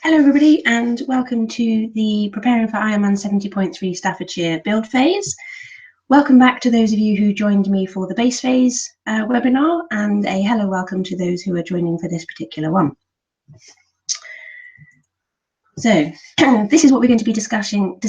Hello everybody and welcome to the Preparing for Ironman 70.3 Staffordshire build phase. Welcome back to those of you who joined me for the base phase webinar, and a hello welcome to those who are joining for this particular one. So this is what we're going to be discussing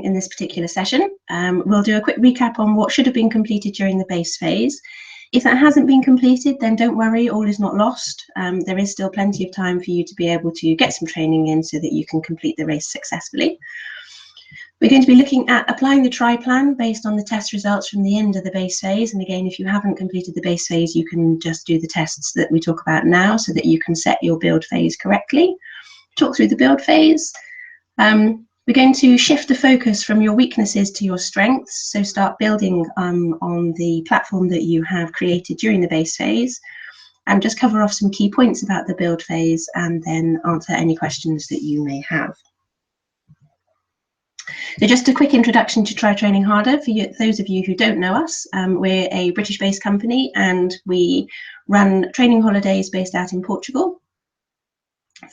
in this particular session. We'll do a quick recap on what should have been completed during the base phase. If that hasn't been completed, then don't worry, all is not lost. There is still plenty of time for you to be able to get some training in so that you can complete the race successfully. We're going to be looking at applying the TRIplan based on the test results from the end of the base phase. And again, if you haven't completed the base phase, you can just do the tests that we talk about now so that you can set your build phase correctly. Talk through the build phase. We're going to shift the focus from your weaknesses to your strengths. So start building on the platform that you have created during the base phase, and just cover off some key points about the build phase and then answer any questions that you may have. So just a quick introduction to Try Training Harder. For you, those of you who don't know us, we're a British-based company and we run training holidays based out in Portugal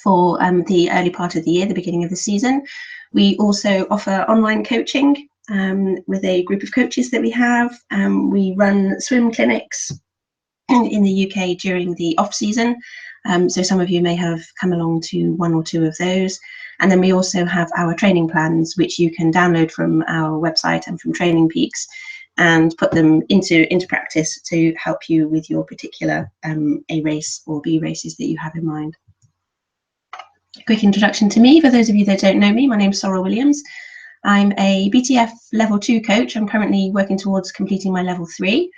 for the early part of the year, the beginning of the season. We also offer online coaching with a group of coaches that we have. We run swim clinics in the UK during the off season. So some of you may have come along to one or two of those. And then we also have our training plans, which you can download from our website and from Training Peaks and put them into practice to help you with your particular A race or B races that you have in mind. Quick introduction to me, for those of you that don't know me, my name's Sorrel Williams. I'm a BTF level 2 coach. I'm currently working towards completing my level 3.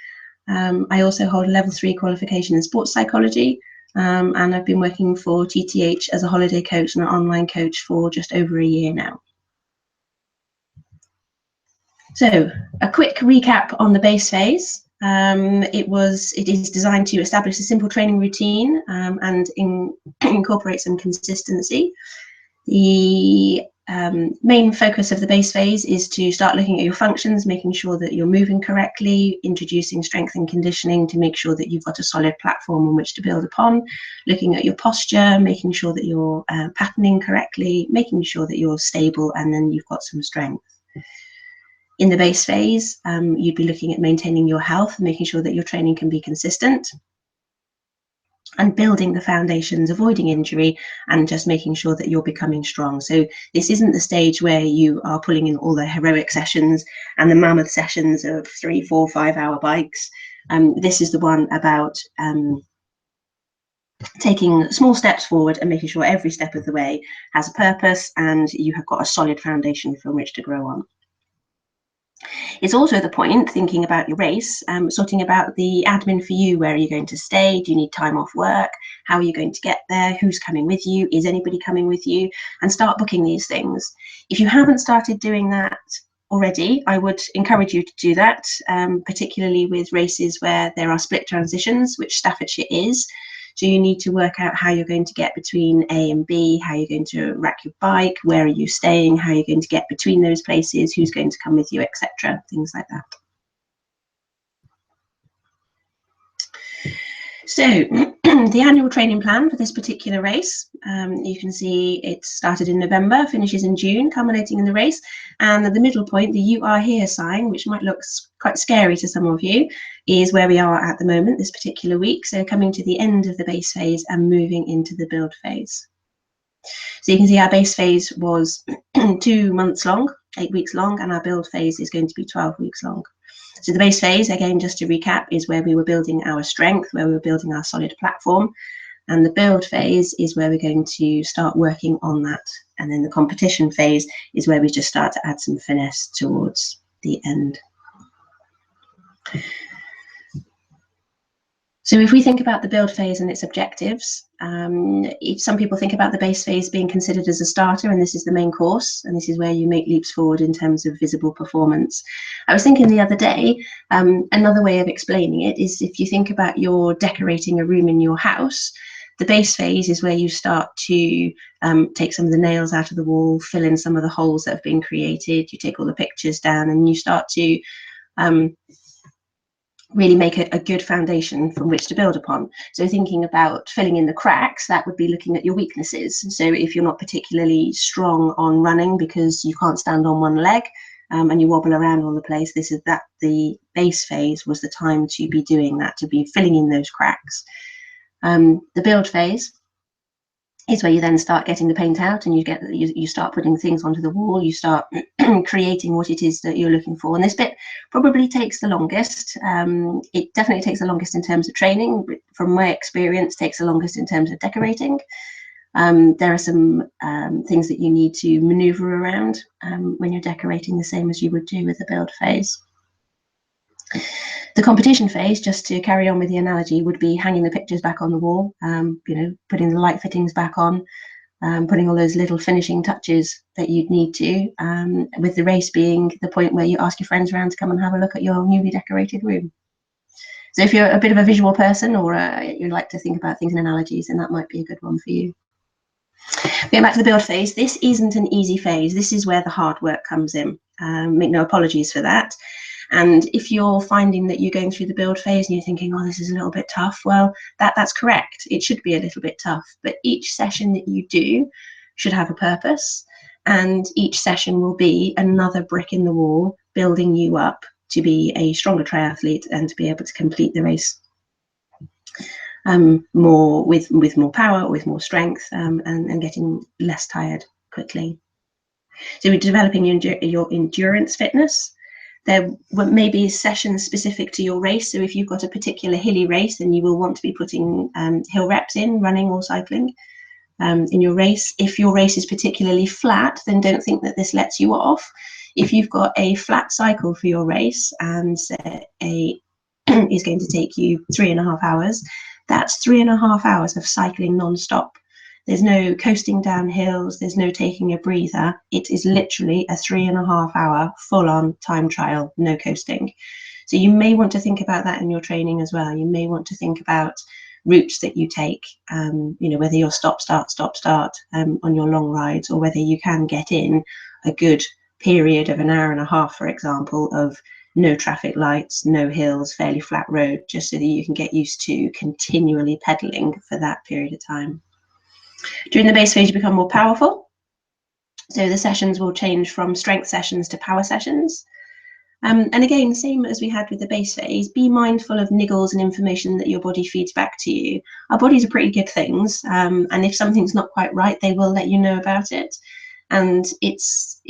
I also hold a level 3 qualification in sports psychology, and I've been working for TTH as a holiday coach and an online coach for just over a year now. So a quick recap on the base phase. It is designed to establish a simple training routine and incorporate some consistency. The main focus of the base phase is to start looking at your functions, making sure that you're moving correctly, introducing strength and conditioning to make sure that you've got a solid platform on which to build upon, looking at your posture, making sure that you're patterning correctly, making sure that you're stable, and then you've got some strength. In the base phase, you'd be looking at maintaining your health, making sure that your training can be consistent, and building the foundations, avoiding injury, and just making sure that you're becoming strong. So this isn't the stage where you are pulling in all the heroic sessions and the mammoth sessions of 3, 4, 5 hour bikes. This is the one about taking small steps forward and making sure every step of the way has a purpose and you have got a solid foundation from which to grow on. It's also the point, thinking about your race, sorting about the admin for you. Where are you going to stay? Do you need time off work? How are you going to get there? Who's coming with you? Is anybody coming with you? And start booking these things. If you haven't started doing that already, I would encourage you to do that, particularly with races where there are split transitions, which Staffordshire is. So you need to work out how you're going to get between A and B, how you're going to rack your bike, where are you staying, how you're going to get between those places, who's going to come with you, etc. Things like that. So the annual training plan for this particular race, you can see it started in November, finishes in June, culminating in the race. And at the middle point, the "You Are Here" sign, which might look quite scary to some of you, is where we are at the moment, this particular week. So coming to the end of the base phase and moving into the build phase. So you can see our base phase was 2 months long, 8 weeks long, and our build phase is going to be 12 weeks long. So the base phase, again, just to recap, is where we were building our strength, where we were building our solid platform. And the build phase is where we're going to start working on that. And then the competition phase is where we just start to add some finesse towards the end. So if we think about the build phase and its objectives, some people think about the base phase being considered as a starter, and this is the main course, and this is where you make leaps forward in terms of visible performance. I was thinking the other day, another way of explaining it is if you think about you're decorating a room in your house, the base phase is where you start to take some of the nails out of the wall, fill in some of the holes that have been created, you take all the pictures down, and you start to really make a good foundation from which to build upon. So thinking about filling in the cracks, that would be looking at your weaknesses. So if you're not particularly strong on running because you can't stand on one leg, and you wobble around all the place, the base phase was the time to be doing that, to be filling in those cracks. The build phase is where you then start getting the paint out, and you start putting things onto the wall, you start creating what it is that you're looking for. And this bit probably takes the longest. It definitely takes the longest in terms of training. From my experience, takes the longest in terms of decorating. There are some things that you need to maneuver around when you're decorating, the same as you would do with the build phase. The competition phase, just to carry on with the analogy, would be hanging the pictures back on the wall, putting the light fittings back on, putting all those little finishing touches that you'd need to, with the race being the point where you ask your friends around to come and have a look at your newly decorated room. So if you're a bit of a visual person, or you like to think about things in analogies, then that might be a good one for you. Going back to the build phase, this isn't an easy phase. This is where the hard work comes in. Make no apologies for that. And if you're finding that you're going through the build phase and you're thinking, oh, this is a little bit tough, well, that's correct. It should be a little bit tough, but each session that you do should have a purpose, and each session will be another brick in the wall, building you up to be a stronger triathlete and to be able to complete the race more with more power, with more strength, and getting less tired quickly. So we're developing your endurance fitness. There may be sessions specific to your race. So if you've got a particular hilly race, then you will want to be putting hill reps in, running or cycling in your race. If your race is particularly flat, then don't think that this lets you off. If you've got a flat cycle for your race and is going to take you 3.5 hours, that's 3.5 hours of cycling non-stop. There's no coasting down hills, there's no taking a breather. It is literally a 3.5 hour full-on time trial, no coasting. So you may want to think about that in your training as well. You may want to think about routes that you take, whether you're stop, start on your long rides, or whether you can get in a good period of 1.5 hours, for example, of no traffic lights, no hills, fairly flat road, just so that you can get used to continually pedaling for that period of time. During the base phase, you become more powerful. So the sessions will change from strength sessions to power sessions. And again, same as we had with the base phase, be mindful of niggles and information that your body feeds back to you. Our bodies are pretty good things. And if something's not quite right, they will let you know about it. And it's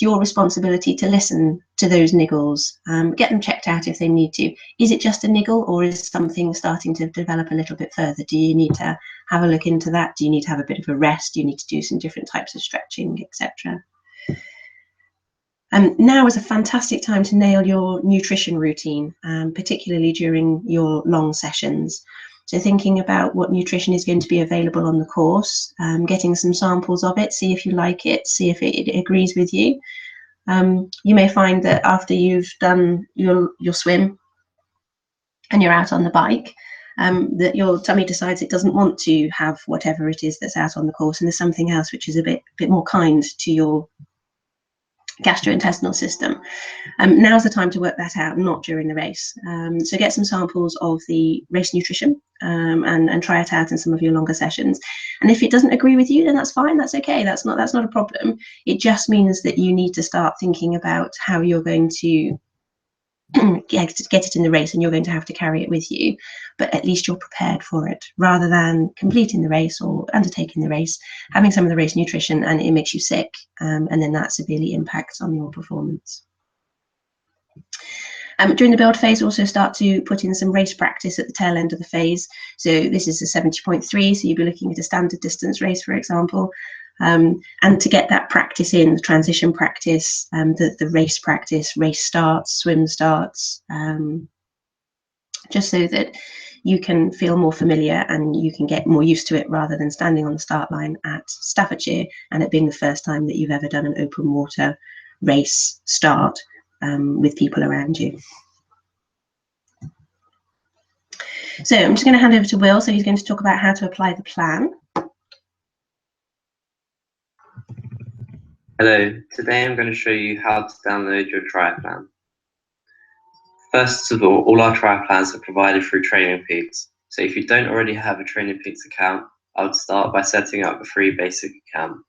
your responsibility to listen to those niggles, get them checked out if they need to. Is it just a niggle, or is something starting to develop a little bit further? Do you need to have a look into that? Do you need to have a bit of a rest? Do you need to do some different types of stretching, etc.? Now is a fantastic time to nail your nutrition routine, particularly during your long sessions. So thinking about what nutrition is going to be available on the course, getting some samples of it, see if you like it, see if it agrees with you. You may find that after you've done your swim and you're out on the bike, that your tummy decides it doesn't want to have whatever it is that's out on the course, and there's something else which is a bit more kind to your gastrointestinal system. Now's the time to work that out, not during the race. So get some samples of the race nutrition and try it out in some of your longer sessions. And if it doesn't agree with you, then that's fine. That's okay. That's not a problem. It just means that you need to start thinking about how you're going to get it in the race, and you're going to have to carry it with you, but at least you're prepared for it, rather than completing the race or undertaking the race, having some of the race nutrition and it makes you sick, and then that severely impacts on your performance. During the build phase, also start to put in some race practice at the tail end of the phase. So this is a 70.3, so you'll be looking at a standard distance race, for example. And to get that practice in, the transition practice, the race practice, race starts, swim starts, just so that you can feel more familiar and you can get more used to it, rather than standing on the start line at Staffordshire and it being the first time that you've ever done an open water race start with people around you. So I'm just going to hand over to Will, so he's going to talk about how to apply the plan. Hello, today I'm going to show you how to download your TRIplan. First of all our TRIplans are provided through TrainingPeaks. So if you don't already have a TrainingPeaks account, I would start by setting up a free basic account.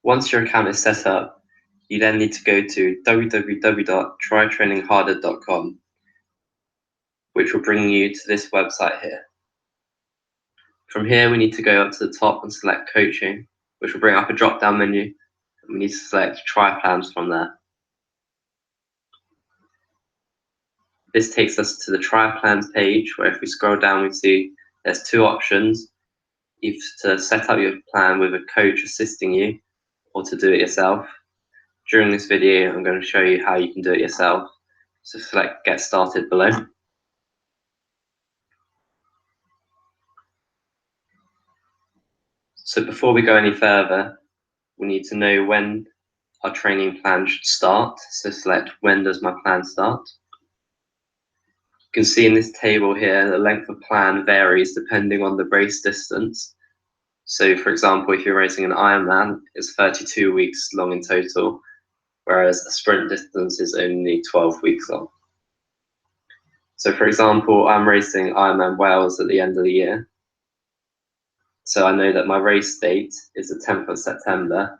Once your account is set up, you then need to go to www.trytrainingharder.com, which will bring you to this website here. From here, we need to go up to the top and select Coaching, which will bring up a drop-down menu, and we need to select TRIplans from there. This takes us to the TRIplans page, where if we scroll down, we see there's two options: either to set up your plan with a coach assisting you, or to do it yourself. During this video, I'm going to show you how you can do it yourself. So select Get Started below. So before we go any further, we need to know when our training plan should start. So select When does my plan start? You can see in this table here, the length of plan varies depending on the race distance. So for example, if you're racing an Ironman, it's 32 weeks long in total, whereas a sprint distance is only 12 weeks long. So for example, I'm racing Ironman Wales at the end of the year. So I know that my race date is the 10th of September.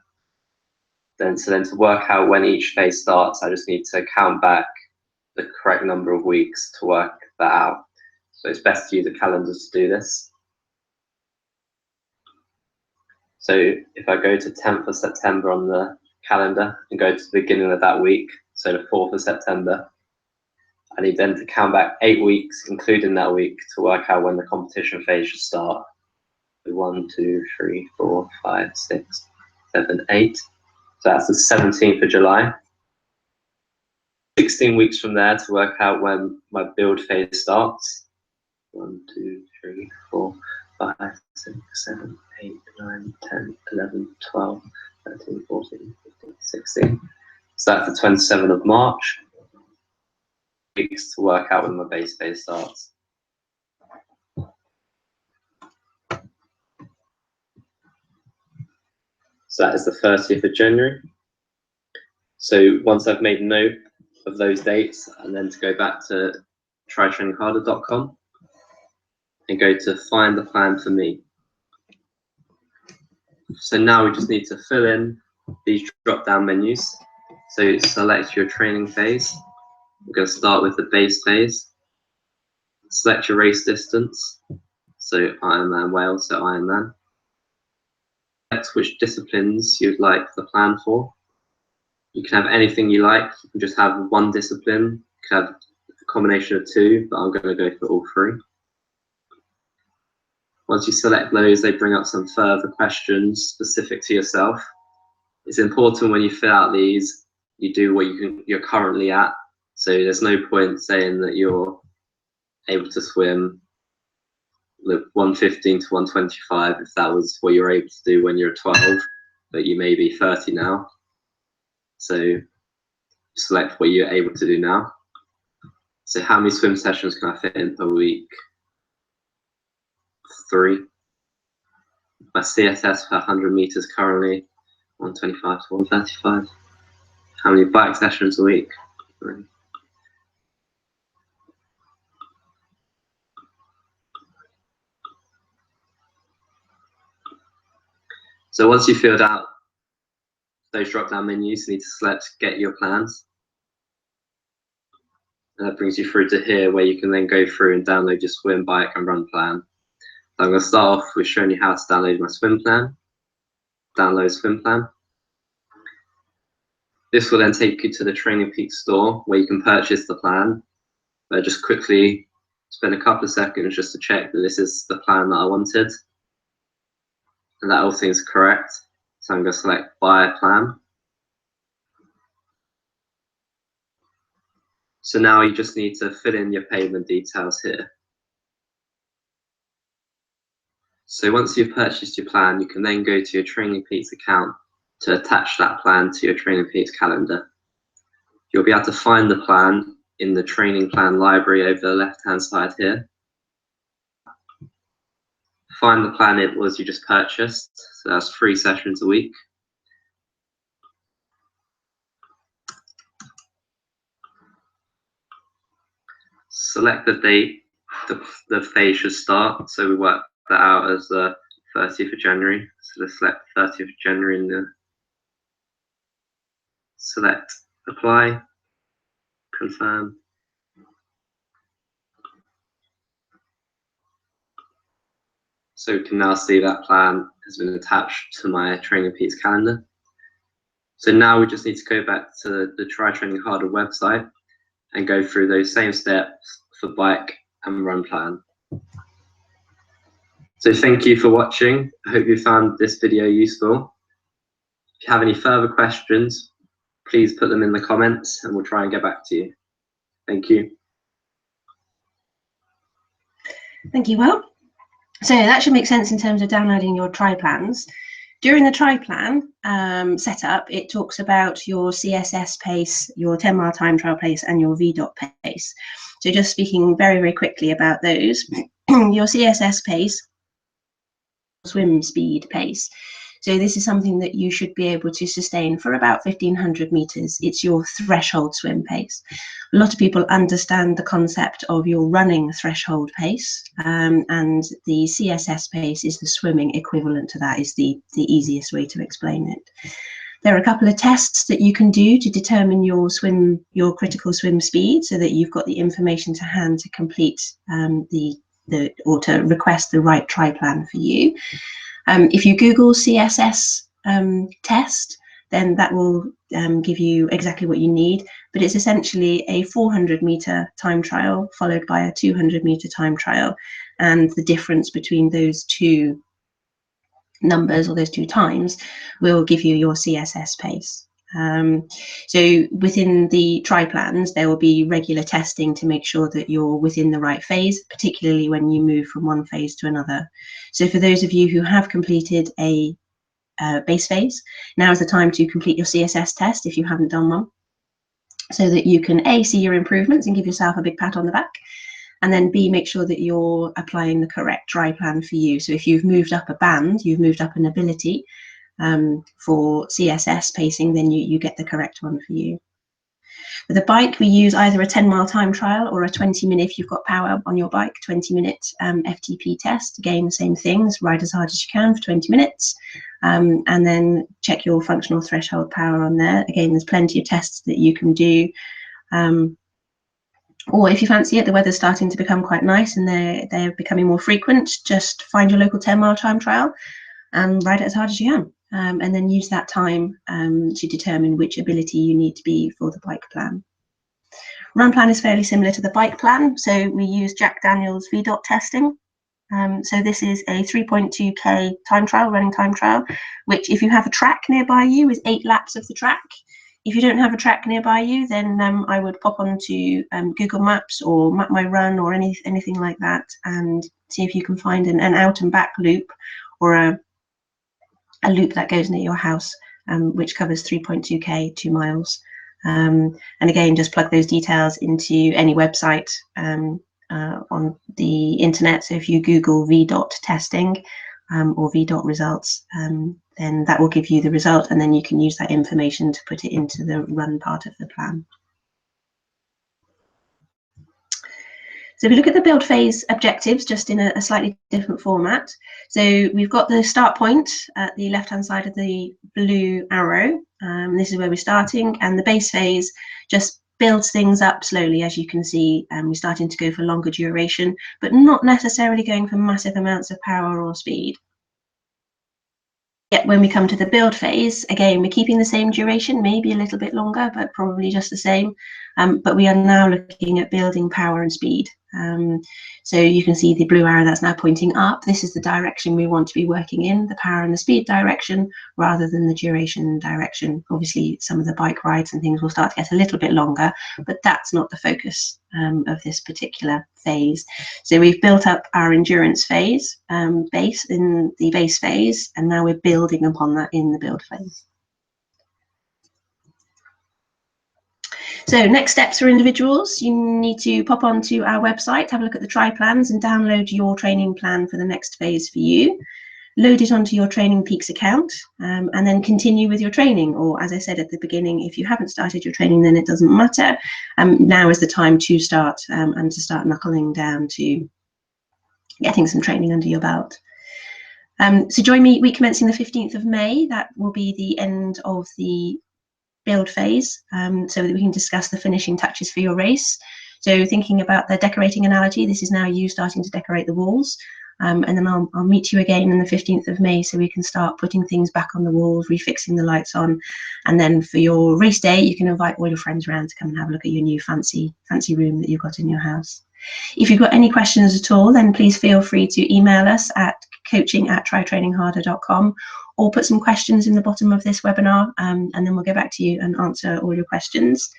Then to work out when each phase starts, I just need to count back the correct number of weeks to work that out. So it's best to use a calendar to do this. So if I go to 10th of September on the calendar and go to the beginning of that week, so the 4th of September, I need then to count back 8 weeks, including that week, to work out when the competition phase should start. 1, 2, 3, 4, 5, 6, 7, 8. So that's the 17th of July. 16 weeks from there to work out when my build phase starts. 1, 2, 3, 4, 5, 6, 7, 8, 9, 10, 11, 12, 13, 14, 15, 16. So that's the 27th of March. Weeks to work out when my base phase starts. So that is the 30th of January. So once I've made note of those dates, and then to go back to trytrainingharder.com and go to Find the Plan for Me. So now we just need to fill in these drop-down menus. So select your training phase. We're going to start with the base phase. Select your race distance. So Ironman Wales, so Ironman. Select which disciplines you'd like the plan for. You can have anything you like. You can just have one discipline. You can have a combination of two, but I'm going to go for all three. Once you select those, they bring up some further questions specific to yourself. It's important when you fill out these, you do what you're currently at. So there's no point saying that you're able to swim the 115 to 125 if that was what you're able to do when you're 12, but you may be 30 now. So select what you're able to do now. So how many swim sessions can I fit in per week? 3. My CSS for 100 meters currently 125 to 135. How many bike sessions a week? 3. So once you've filled out those drop-down menus, you need to select Get Your Plans. And that brings you through to here, where you can then go through and download your swim, bike, and run plan. So I'm going to start off with showing you how to download my swim plan. Download swim plan. This will then take you to the TrainingPeaks store, where you can purchase the plan. But just quickly spend a couple of seconds just to check that this is the plan that I wanted, and that everything's correct. So I'm going to select Buy a Plan. So now you just need to fill in your payment details here. So once you've purchased your plan, you can then go to your TrainingPeaks account to attach that plan to your TrainingPeaks calendar. You'll be able to find the plan in the training plan library over the left-hand side here. Find the plan it was you just purchased, so that's 3 sessions a week. select the date the phase should start. So we work that out as the 30th of January. So let's select 30th of January and then select apply, confirm. So we can now see that plan has been attached to my Training Peaks calendar. So now we just need to go back to the Try Training Harder website and go through those same steps for bike and run plan. So thank you for watching. I hope you found this video useful. If you have any further questions, please put them in the comments and we'll try and get back to you. Thank you. Thank you, Will. So that should make sense in terms of downloading your TRIplans. During the TRIplan setup, it talks about your CSS pace, your 10-mile time trial pace, and your VDOT pace. So just speaking very, very quickly about those, your CSS pace, swim speed pace. So this is something that you should be able to sustain for about 1,500 meters. It's your threshold swim pace. A lot of people understand the concept of your running threshold pace, and the CSS pace is the swimming equivalent to that, is the easiest way to explain it. There are a couple of tests that you can do to determine your critical swim speed, so that you've got the information to hand to complete or to request the right TRIplan for you. If you Google CSS test, then that will give you exactly what you need, but it's essentially a 400-meter time trial followed by a 200-meter time trial, and the difference between those two numbers or those two times will give you your CSS pace. So within the TRIplans, there will be regular testing to make sure that you're within the right phase, particularly when you move from one phase to another. So for those of you who have completed a base phase, now is the time to complete your CSS test if you haven't done one, so that you can A, see your improvements and give yourself a big pat on the back, and then B, make sure that you're applying the correct TRIplan for you. So if you've moved up a band, you've moved up an ability, for CSS pacing, then you get the correct one for you. With a bike, we use either a 10-mile time trial or a 20-minute, if you've got power on your bike, 20-minute FTP test. Again, the same things, ride as hard as you can for 20 minutes, and then check your functional threshold power on there. Again, there's plenty of tests that you can do. Or if you fancy it, the weather's starting to become quite nice and they're becoming more frequent, just find your local 10-mile time trial and ride it as hard as you can. And then use that time to determine which ability you need to be for the bike plan. Run plan is fairly similar to the bike plan, so we use Jack Daniels VDOT testing. So this is a 3.2k time trial, running time trial, which if you have a track nearby you is 8 laps of the track. If you don't have a track nearby you, then I would pop onto Google Maps or Map My Run or anything like that and see if you can find an out and back loop or a loop that goes near your house, which covers 3.2k, 2 miles. And again, just plug those details into any website on the internet. So if you Google VDOT testing or VDOT results, then that will give you the result, and then you can use that information to put it into the run part of the plan. So if we look at the build phase objectives, just in a slightly different format. So we've got the start point at the left-hand side of the blue arrow. This is where we're starting, and the base phase just builds things up slowly, as you can see. We're starting to go for longer duration, but not necessarily going for massive amounts of power or speed. Yet when we come to the build phase, again, we're keeping the same duration, maybe a little bit longer, but probably just the same. But we are now looking at building power and speed. So you can see the blue arrow that's now pointing up. This is the direction we want to be working in, the power and the speed direction, rather than the duration direction. Obviously, some of the bike rides and things will start to get a little bit longer, but that's not the focus of this particular phase. So we've built up our endurance phase base in the base phase, and now we're building upon that in the build phase. So next steps for individuals, you need to pop onto our website, have a look at the TRIplans and download your training plan for the next phase for you. load it onto your Training Peaks account, and then continue with your training. Or, as I said at the beginning, if you haven't started your training, then it doesn't matter. Now is the time to start and to start knuckling down to getting some training under your belt. So join me week commencing the 15th of May. That will be the end of the build phase, so that we can discuss the finishing touches for your race. So thinking about the decorating analogy, this is now you starting to decorate the walls. And then I'll meet you again on the 15th of May so we can start putting things back on the walls, refixing the lights on. And then for your race day, you can invite all your friends around to come and have a look at your new fancy room that you've got in your house. If you've got any questions at all, then please feel free to email us at coaching@trytrainingharder.com, or put some questions in the bottom of this webinar, and then we'll get back to you and answer all your questions.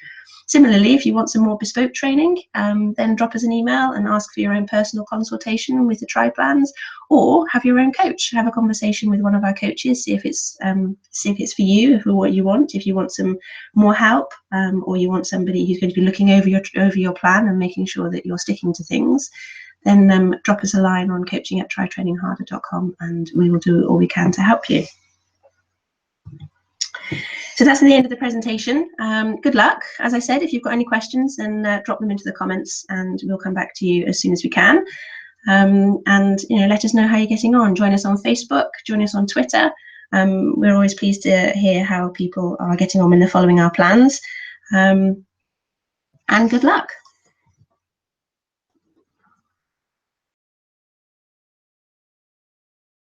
Similarly, if you want some more bespoke training, then drop us an email and ask for your own personal consultation with the TRIplans, or have your own coach. Have a conversation with one of our coaches, see if it's for you, for what you want. If you want some more help, or you want somebody who's going to be looking over your plan and making sure that you're sticking to things, then drop us a line on coaching@trytrainingharder.com, and we will do all we can to help you. So that's the end of the presentation. Good luck. As I said, if you've got any questions, then drop them into the comments and we'll come back to you as soon as we can. And let us know how you're getting on. Join us on Facebook, join us on Twitter. We're always pleased to hear how people are getting on when they're following our plans. And good luck.